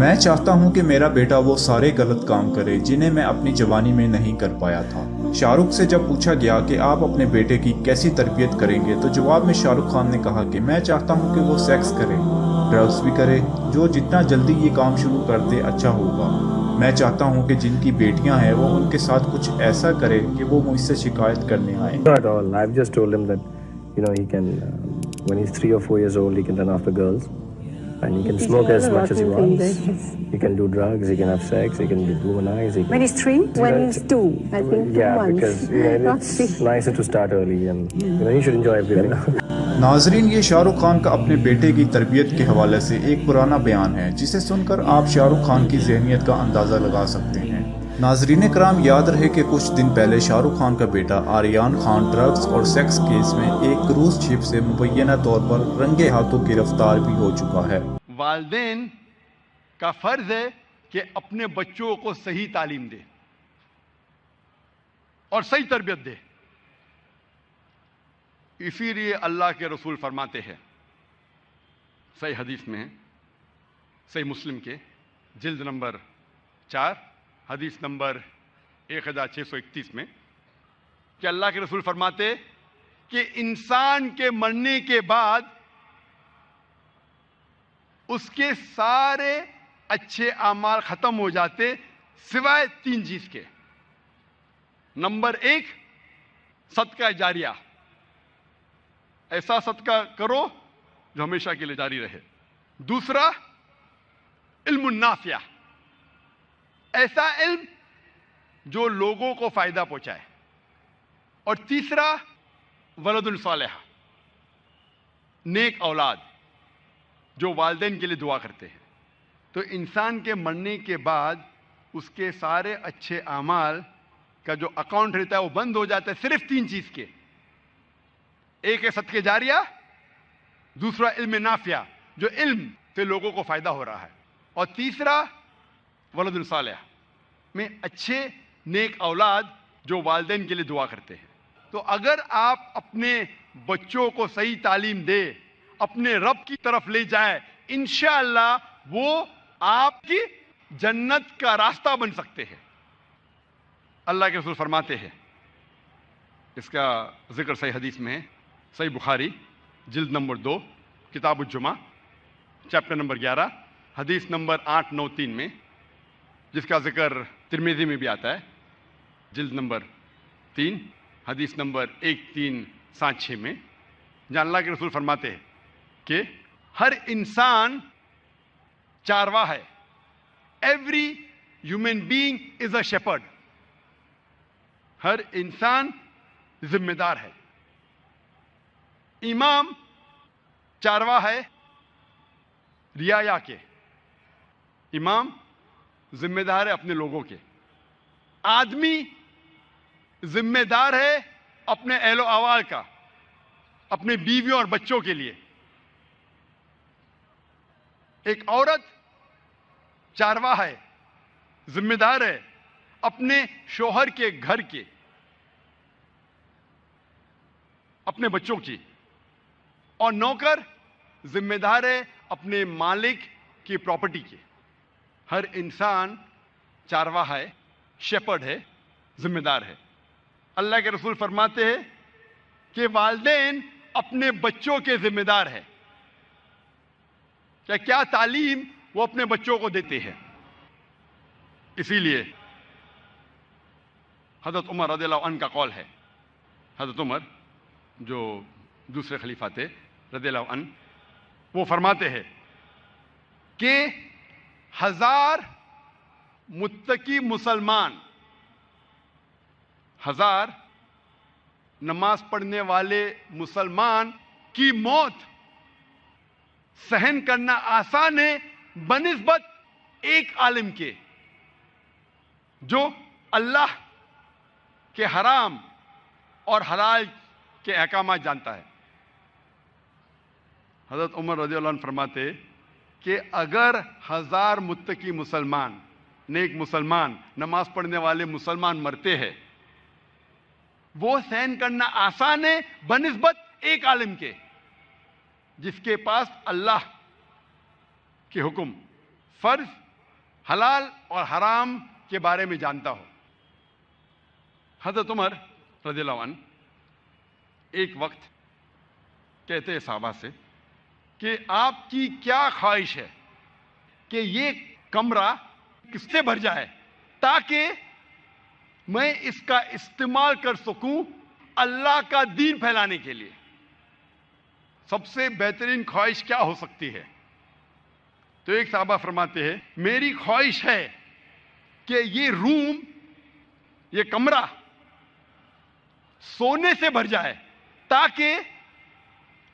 میں چاہتا ہوں کہ میرا بیٹا وہ سارے غلط کام کرے جنہیں میں اپنی جوانی میں نہیں کر پایا تھا۔ شاہ رخ سے جب پوچھا گیا کہ آپ اپنے بیٹے کی کیسی تربیت کریں گے تو جواب میں شاہ رخ خان نے کہا کہ میں چاہتا ہوں کہ وہ سیکس کرے، ڈرگز بھی کرے، جو جتنا جلدی یہ کام شروع کر دے اچھا ہوگا۔ میں چاہتا ہوں کہ جن کی بیٹیاں ہیں وہ ان کے ساتھ کچھ ایسا کرے کہ وہ مجھ سے شکایت کرنے آئیں۔ Not at all. I've just told him that, he can, when he's 3 or 4 years old, he can run after girls, and he can smoke as much as he wants. He can do drugs, he can have sex, he can be womanized. When he's 3? When he's 2, I think 2 Yeah, months. because Not it's 3. nicer to start early, and he should enjoy everything. ناظرین، یہ شاہ رخ خان کا اپنے بیٹے کی تربیت کے حوالے سے ایک پرانا بیان ہے جسے سن کر آپ شاہ رخ خان کی ذہنیت کا اندازہ لگا سکتے ہیں۔ ناظرین کرام، یاد رہے کہ کچھ دن پہلے شاہ رخ خان کا بیٹا آریان خان ڈرگز اور سیکس کیس میں ایک کروز شپ سے مبینہ طور پر رنگے ہاتھوں گرفتار بھی ہو چکا ہے۔ والدین کا فرض ہے کہ اپنے بچوں کو صحیح تعلیم دے اور صحیح تربیت دے۔ اسی لیے اللہ کے رسول فرماتے ہیں، صحیح حدیث میں ہے، صحیح مسلم کے جلد نمبر 4 حدیث نمبر 1631 میں، کہ اللہ کے رسول فرماتے کہ انسان کے مرنے کے بعد اس کے سارے اچھے اعمال ختم ہو جاتے سوائے 3 چیز کے۔ نمبر 1، صدقہ جاریہ، ایسا صدقہ کرو جو ہمیشہ کے لیے جاری رہے۔ دوسرا، علم نافع، ایسا علم جو لوگوں کو فائدہ پہنچائے۔ اور تیسرا، ولد صالح، نیک اولاد جو والدین کے لیے دعا کرتے ہیں۔ تو انسان کے مرنے کے بعد اس کے سارے اچھے اعمال کا جو اکاؤنٹ رہتا ہے وہ بند ہو جاتا ہے صرف 3 چیز کے۔ ایک ہے صدقہ جاریہ، دوسرا علم نافع جو علم سے لوگوں کو فائدہ ہو رہا ہے، اور تیسرا ولد صالح میں اچھے نیک اولاد جو والدین کے لیے دعا کرتے ہیں۔ تو اگر آپ اپنے بچوں کو صحیح تعلیم دے، اپنے رب کی طرف لے جائے، انشاءاللہ وہ آپ کی جنت کا راستہ بن سکتے ہیں۔ اللہ کے رسول فرماتے ہیں، اس کا ذکر صحیح حدیث میں ہے، صحیح بخاری جلد نمبر 2 کتاب الجمعہ چیپٹر نمبر 11 حدیث نمبر 893 میں، جس کا ذکر ترمذی میں بھی آتا ہے، جلد نمبر 3 حدیث نمبر 1376 میں، جہاں اللہ کے رسول فرماتے ہیں کہ ہر انسان چارواہ ہے۔ Every human being is a shepherd, ہر انسان ذمہ دار ہے۔ امام چارواہ ہے رعایا کے، امام ذمہ دار ہے اپنے لوگوں کے، آدمی ذمہ دار ہے اپنے اہل و عیال کا، اپنے بیویوں اور بچوں کے لیے۔ ایک عورت چارواہ ہے، ذمہ دار ہے اپنے شوہر کے گھر کے، اپنے بچوں کی، اور نوکر ذمہ دار ہے اپنے مالک کی پراپرٹی کے۔ ہر انسان چارواہ ہے، شیپرڈ ہے، ذمہ دار ہے۔ اللہ کے رسول فرماتے ہیں کہ والدین اپنے بچوں کے ذمہ دار ہیں، کیا تعلیم وہ اپنے بچوں کو دیتے ہیں۔ اسی لیے حضرت عمر رضی اللہ عنہ کا قول ہے، حضرت عمر جو دوسرے خلیفہ تھے رضی اللہ عنہ، وہ فرماتے ہیں کہ 1000 متقی مسلمان، 1000 نماز پڑھنے والے مسلمان کی موت سہن کرنا آسان ہے بنسبت ایک عالم کے جو اللہ کے حرام اور حلال کے احکامات جانتا ہے۔ حضرت عمر رضی اللہ عنہ فرماتے کہ اگر 1000 متقی مسلمان، نیک مسلمان، نماز پڑھنے والے مسلمان مرتے ہیں، وہ سہن کرنا آسان ہے بنسبت ایک عالم کے جس کے پاس اللہ کے حکم، فرض حلال اور حرام کے بارے میں جانتا ہو. حضرت عمر رضی اللہ عنہ ایک وقت کہتے ہیں صحابہ سے کہ آپ کی کیا خواہش ہے کہ یہ کمرہ کس سے بھر جائے تاکہ میں اس کا استعمال کر سکوں اللہ کا دین پھیلانے کے لیے. سب سے بہترین خواہش کیا ہو سکتی ہے؟ تو ایک صحابہ فرماتے ہیں میری خواہش ہے کہ یہ روم، یہ کمرہ سونے سے بھر جائے تاکہ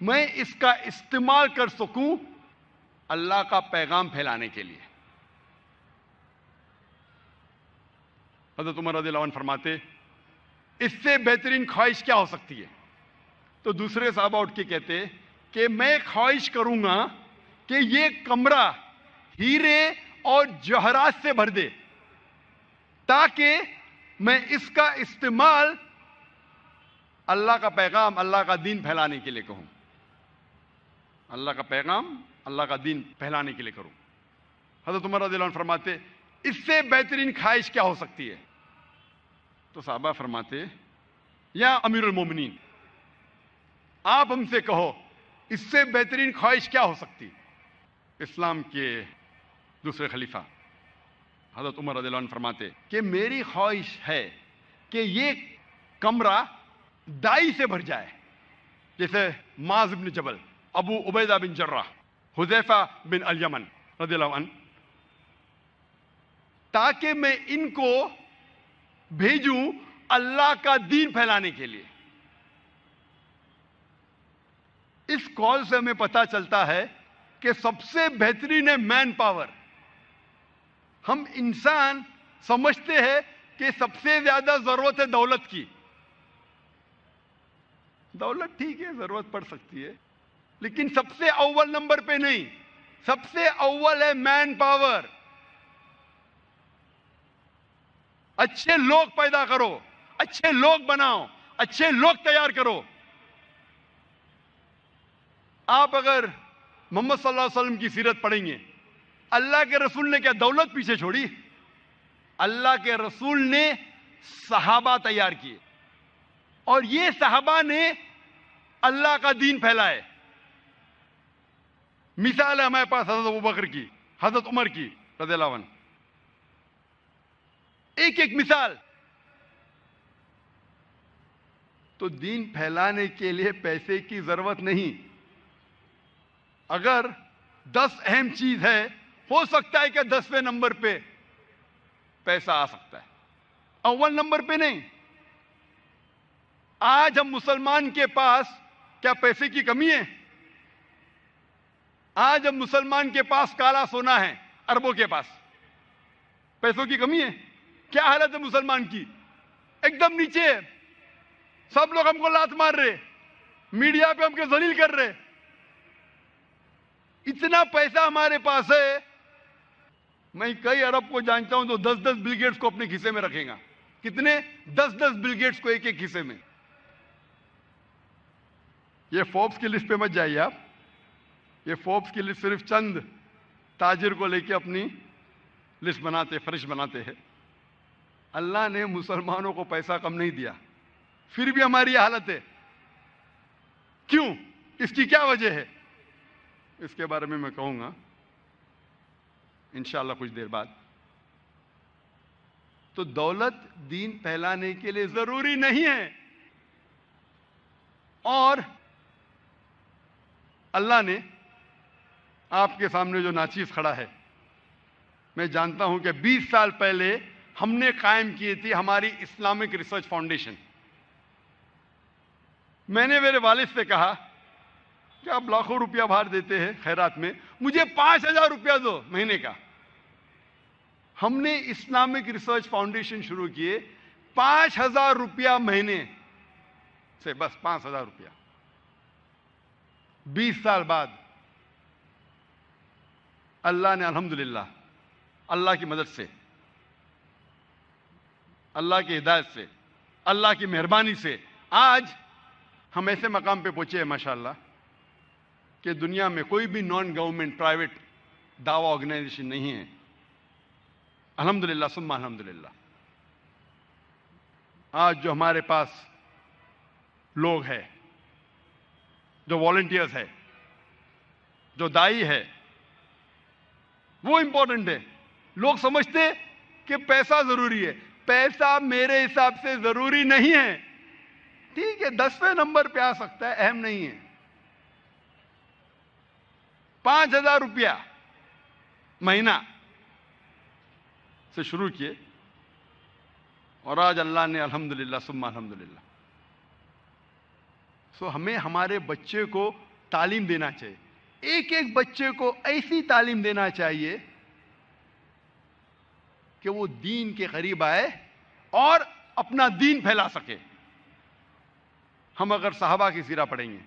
میں اس کا استعمال کر سکوں اللہ کا پیغام پھیلانے کے لیے. حضرت عمر رضی اللہ عنہ فرماتے اس سے بہترین خواہش کیا ہو سکتی ہے؟ تو دوسرے صحابہ اٹھ کے کہتے کہ میں خواہش کروں گا کہ یہ کمرہ ہیرے اور جواہرات سے بھر دے تاکہ میں اس کا استعمال اللہ کا پیغام، اللہ کا دین پھیلانے کے لیے کہوں. اللہ کا پیغام، اللہ کا دین پھیلانے کے لیے کروں. حضرت عمر رضی اللہ عنہ فرماتے اس سے بہترین خواہش کیا ہو سکتی ہے؟ تو صحابہ فرماتے یا امیر المومنین آپ ہم سے کہو اس سے بہترین خواہش کیا ہو سکتی؟ اسلام کے دوسرے خلیفہ حضرت عمر رضی اللہ عنہ فرماتے کہ میری خواہش ہے کہ یہ کمرہ دائی سے بھر جائے، جیسے معاذ بن جبل، ابو عبیدہ بن جراح، حذیفہ بن الیمن رضی اللہ عنہ، تاکہ میں ان کو بھیجوں اللہ کا دین پھیلانے کے لیے. اس کال سے ہمیں پتہ چلتا ہے کہ سب سے بہترین ہے مین پاور. ہم انسان سمجھتے ہیں کہ سب سے زیادہ ضرورت ہے دولت کی. دولت ٹھیک ہے، ضرورت پڑ سکتی ہے، لیکن سب سے اول نمبر پہ نہیں. سب سے اول ہے مین پاور. اچھے لوگ پیدا کرو، اچھے لوگ بناؤ، اچھے لوگ تیار کرو. آپ اگر محمد صلی اللہ علیہ وسلم کی سیرت پڑھیں گے، اللہ کے رسول نے کیا دولت پیچھے چھوڑی؟ اللہ کے رسول نے صحابہ تیار کیے اور یہ صحابہ نے اللہ کا دین پھیلائے. مثال ہے ہمارے پاس حضرت ابوبکر کی، حضرت عمر کی رضی اللہ عنہ. ایک ایک مثال. تو دین پھیلانے کے لیے پیسے کی ضرورت نہیں. اگر 10 اہم چیز ہے، ہو سکتا ہے کہ 10ویں نمبر پہ پیسہ آ سکتا ہے، اول نمبر پہ نہیں. آج ہم مسلمان کے پاس کیا پیسے کی کمی ہے؟ آج ہم مسلمان کے پاس کالا سونا ہے، اربوں کے پاس پیسوں کی کمی ہے. کیا حالت ہے مسلمان کی؟ ایک دم نیچے ہے. سب لوگ ہم کو لات مار رہے، میڈیا پہ ہم کو ذلیل کر رہے. اتنا پیسہ ہمارے پاس ہے، میں کئی عرب کو جانتا ہوں تو 10 بل گیٹس کو اپنے کھیسے میں رکھے گا. کتنے؟ 10 بل گیٹس کو ایک ایک کھیسے میں. یہ فوربس کی لسٹ پہ مت جائیے آپ. یہ فوربس کی لسٹ صرف چند تاجر کو لے کے اپنی لسٹ بناتے، فرش بناتے ہیں. اللہ نے مسلمانوں کو پیسہ کم نہیں دیا، پھر بھی ہماری یہ حالت ہے. کیوں؟ اس کی کیا وجہ ہے؟ اس کے بارے میں کہوں گا انشاءاللہ کچھ دیر بعد. تو دولت دین پھیلانے کے لیے ضروری نہیں ہے. اور اللہ نے آپ کے سامنے جو ناچیز کھڑا ہے، میں جانتا ہوں کہ 20 سال پہلے ہم نے قائم کی تھی ہماری اسلامک ریسرچ فاؤنڈیشن. میں نے میرے والد سے کہا کہ آپ لاکھوں روپیہ باہر دیتے ہیں خیرات میں، مجھے 5000 روپیہ دو مہینے کا. ہم نے اسلامک ریسرچ فاؤنڈیشن شروع کیے 5000 روپیہ مہینے سے، بس 5000 روپیہ. 20 سال بعد اللہ نے الحمدللہ اللہ کی مدد سے، اللہ کی ہدایت سے، اللہ کی مہربانی سے آج ہم ایسے مقام پہ پہنچے ہیں ماشاءاللہ کہ دنیا میں کوئی بھی نان گورنمنٹ پرائیویٹ دعوی آرگنائزیشن نہیں ہے الحمدللہ ثم الحمدللہ آج جو ہمارے پاس لوگ ہیں، جو والنٹیئرز ہے، جو دائی ہے، وہ امپورٹنٹ ہے. لوگ سمجھتے کہ پیسہ ضروری ہے. پیسہ میرے حساب سے ضروری نہیں ہے. ٹھیک ہے 10ویں نمبر پہ آ سکتا ہے، اہم نہیں ہے. 5,000 روپیہ مہینہ سے شروع کیے اور آج اللہ نے الحمدللہ ثم الحمدللہ. سو ہمیں ہمارے بچے کو تعلیم دینا چاہیے. ایک ایک بچے کو ایسی تعلیم دینا چاہیے کہ وہ دین کے قریب آئے اور اپنا دین پھیلا سکے. ہم اگر صحابہ کی سیرہ پڑھیں گے،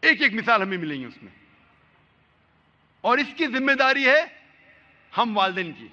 ایک ایک مثال ہمیں ملیں گی اس میں، اور اس کی ذمہ داری ہے ہم والدین کی.